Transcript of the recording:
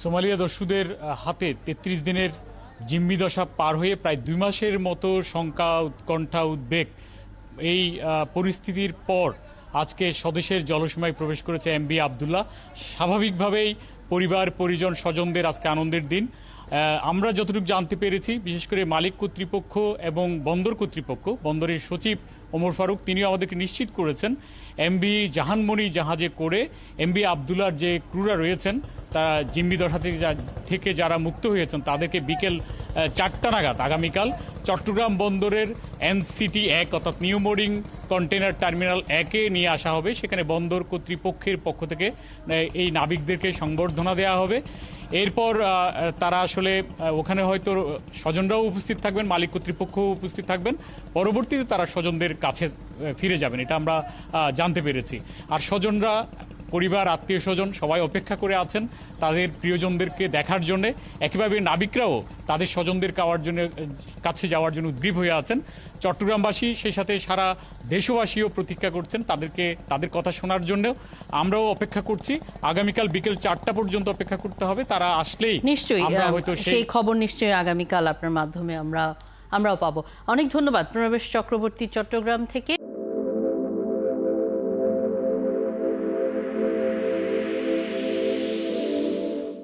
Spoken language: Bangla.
সোমালিয়া দস্যুদের হাতে ৩৩ দিনের জিম্মি দশা পার হয়ে প্রায় ২ মাসের মতো শঙ্কা, উৎকণ্ঠা, উদ্বেগ এই পরিস্থিতির পর আজকে স্বদেশের জলসীমায় প্রবেশ করেছে এমভি আবদুল্লাহ। স্বাভাবিকভাবেই পরিবার, পরিজন, স্বজনদের আজকে আনন্দের দিন। আমরা যতটুকু জানতে পেরেছি, বিশেষ করে মালিক কর্তৃপক্ষ এবং বন্দর কর্তৃপক্ষ, বন্দরের সচিব ওমর ফারুক, তিনিও আমাদেরকে নিশ্চিত করেছেন এমভি জাহানমণি জাহাজে করে এমভি আবদুল্লাহর যে ক্রুরা রয়েছেন, তা জিম্মি দশা থেকে যারা মুক্ত হয়েছেন তাদেরকে বিকেল ৪টা নাগাদ আগামীকাল চট্টগ্রাম বন্দরের NCT ১ অর্থাৎ নিউ মোডিং কন্টেনার টার্মিনাল ১-এ নিয়ে আসা হবে। সেখানে বন্দর কর্তৃপক্ষের পক্ষ থেকে এই নাবিকদেরকে সংবর্ধনা দেওয়া হবে। এরপর তারা আসলে ওখানে হয়তো স্বজনরাও উপস্থিত থাকবেন, মালিক কর্তৃপক্ষও উপস্থিত থাকবেন। পরবর্তীতে তারা স্বজনদের কাছে ফিরে যাবেন, এটা আমরা জানতে পেরেছি। আর স্বজনরা, পরিবার, আত্মীয় স্বজন সবাই অপেক্ষা করে আছেন তাদের প্রিয়জনদেরকে দেখার জন্য। একইভাবে নাবিকরাও তাদের স্বজনদের কাছে যাওয়ার জন্য উদ্গ্রীব হয়ে আছেন। চট্টগ্রামবাসী, সেই সাথে সারা দেশবাসীও প্রতীক্ষা করছেন তাদের কথা শোনার জন্য। আমরাও অপেক্ষা করছি। আগামীকাল বিকেল ৪টা পর্যন্ত অপেক্ষা করতে হবে। তারা আসলেই নিশ্চয়ই আমরা হয়তো সেই খবর নিশ্চয়ই আগামীকাল আপনার মাধ্যমে আমরাও পাবো। অনেক ধন্যবাদ প্রণবেশ চক্রবর্তী, চট্টগ্রাম থেকে।